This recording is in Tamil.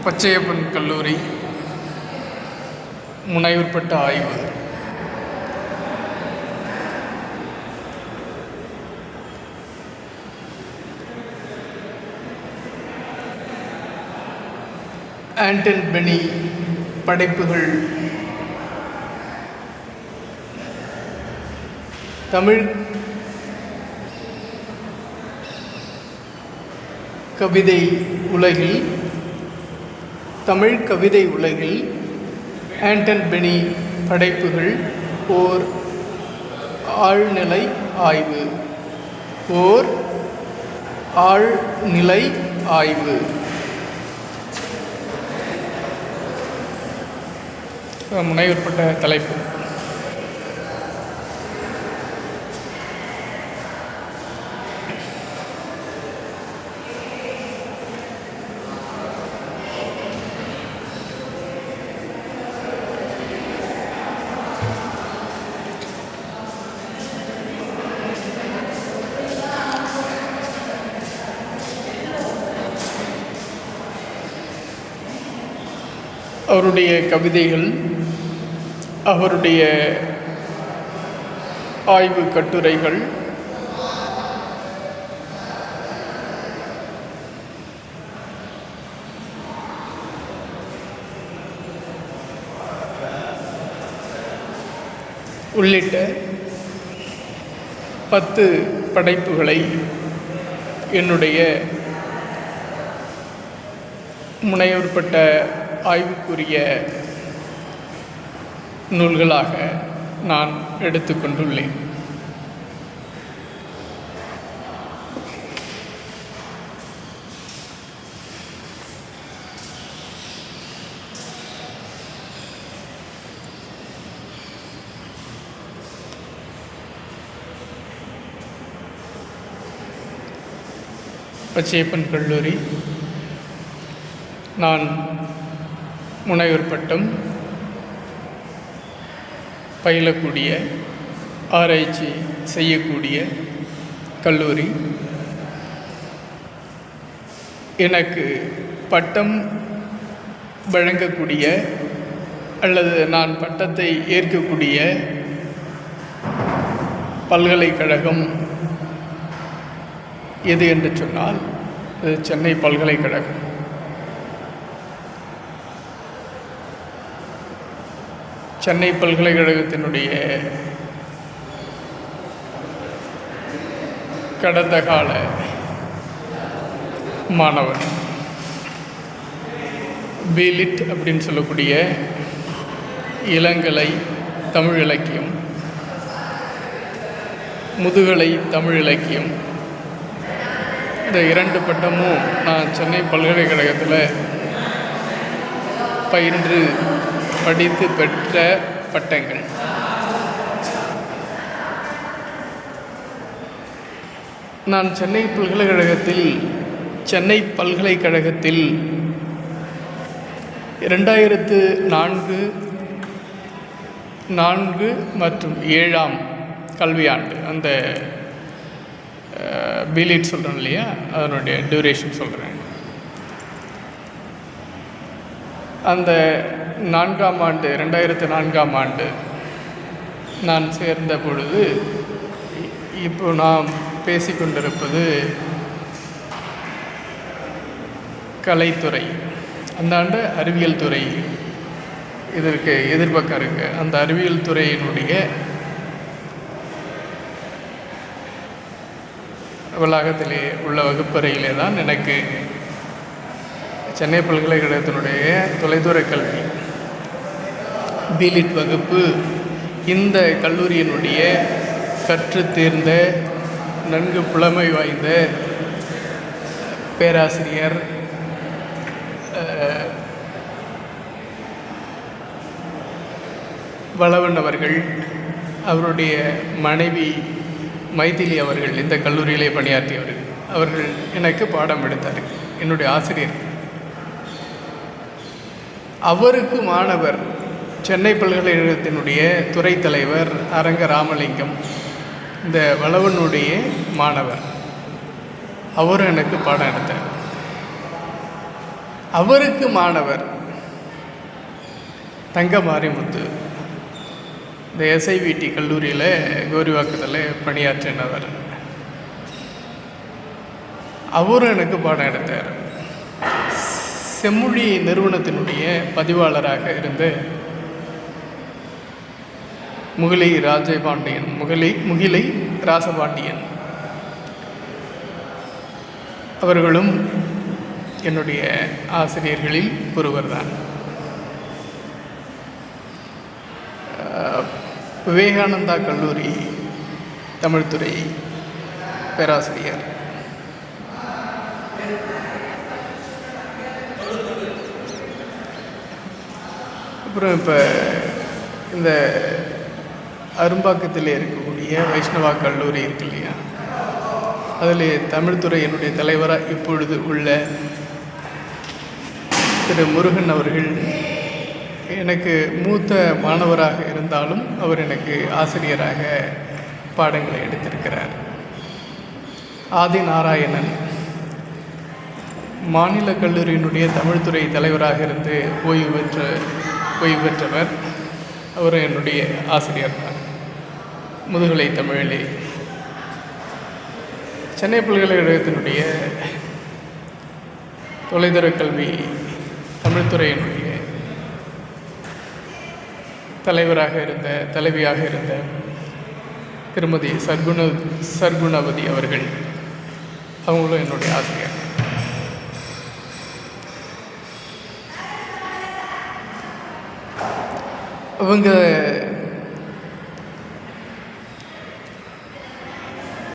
பச்சையப்பன் கல்லூரி முனைவர் பட்ட ஆய்வு. ஆண்டன் பெனி படைப்புகள். தமிழ் கவிதை உலகில் ஆண்டன் பெனி படைப்புகள் ஓர் ஆழ்நிலை ஆய்வு. முனைவற்பட்ட தலைப்பு. அவருடைய கவிதைகள், அவருடைய ஆய்வு கட்டுரைகள் உள்ளிட்ட 10 படைப்புகளை என்னுடைய முனைவற்பட்ட ஆய்வுக்குரிய நூல்களாக நான் எடுத்துக்கொண்டுள்ளேன். பச்சையப்பன் கல்லூரி நான் முனைவர் பட்டம் பயிலக்கூடிய, ஆராய்ச்சி செய்யக்கூடிய கல்லூரி. எனக்கு பட்டம் வழங்கக்கூடிய அல்லது நான் பட்டத்தை ஏற்கக்கூடிய பல்கலைக்கழகம் எது என்று சொன்னால் அது சென்னை பல்கலைக்கழகம். சென்னை பல்கலைக்கழகத்தினுடைய கடந்த கால மாணவன், பிலிட் அப்படின்னு சொல்லக்கூடிய இளங்கலை தமிழ் இலக்கியம், முதுகலை தமிழ் இலக்கியம், இந்த 2 பட்டமும் நான் சென்னை பல்கலைக்கழகத்தில் பயின்று படித்து பெற்ற பட்டங்கள். நான் சென்னை பல்கலைக்கழகத்தில் 2004 மற்றும் 7ஆம் கல்வியாண்டு, அந்த பிலிட் சொல்கிறேன் இல்லையா, அதனுடைய டியூரேஷன் சொல்கிறேன். அந்த 2004ஆம் ஆண்டு நான் சேர்ந்த பொழுது, இப்போ நாம் பேசிக்கொண்டிருப்பது கலைத்துறை, அந்த ஆண்டு அறிவியல் துறை இதற்கு எதிர்பக்கம் இருக்கு. அந்த அறிவியல் துறையினுடைய வளாகத்திலே உள்ள வகுப்பறையிலே தான் எனக்கு சென்னை பல்கலைக்கழகத்தினுடைய தொலைதூர கல்வி பிலிட் வகுப்பு இந்த கல்லூரியினுடைய கற்று தேர்ந்த நன்கு புலமை வாய்ந்த பேராசிரியர் வளவன் அவர்கள், அவருடைய மனைவி மைதிலி அவர்கள் இந்த கல்லூரியிலே பணியாற்றியவர்கள். அவர்கள் எனக்கு பாடம் எடுத்தார்கள், என்னுடைய ஆசிரியர். அவருக்கு மாணவர் சென்னை பல்கலைக்கழகத்தினுடைய துறை தலைவர் அரங்க ராமலிங்கம், இந்த வளவனுடைய மாணவர். அவரும் எனக்கு பாடம் எடுத்தார். அவருக்கு மாணவர் தங்க மாரிமுத்து இந்த எஸ்ஐவிடி கல்லூரியில் கௌரிவாக்கத்தில் பணியாற்றினவர். அவரும் எனக்கு பாடம் எடுத்தார். செம்மொழி நிறுவனத்தினுடைய பதிவாளராக இருந்த முகிலை ராசபாண்டியன் அவர்களும் என்னுடைய ஆசிரியர்களில் ஒருவர் தான். விவேகானந்தா கல்லூரி தமிழ்துறை பேராசிரியர். அப்புறம் இப்போ இந்த அரும்பாக்கத்தில் இருக்கக்கூடிய வைஷ்ணவா கல்லூரி இருக்கு இல்லையா, அதில் தமிழ்துறை என்னுடைய தலைவராக இப்பொழுது உள்ள திரு முருகன் அவர்கள் எனக்கு மூத்த மாணவராக இருந்தாலும் அவர் எனக்கு ஆசிரியராக பாடங்களை எடுத்திருக்கிறார். ஆதி நாராயணன் மாநில கல்லூரியினுடைய தமிழ்துறை தலைவராக இருந்து ஓய்வு பெற்றவர். அவரும் என்னுடைய ஆசிரியர் தான், முதுகலை தமிழிலே. சென்னை பல்கலைக்கழகத்தினுடைய தொலைதூர கல்வி தமிழ்துறையினுடைய தலைவியாக இருந்த திருமதி சர்க்குணவதி அவர்கள், அவங்களும் என்னுடைய ஆசிரியர். அவங்க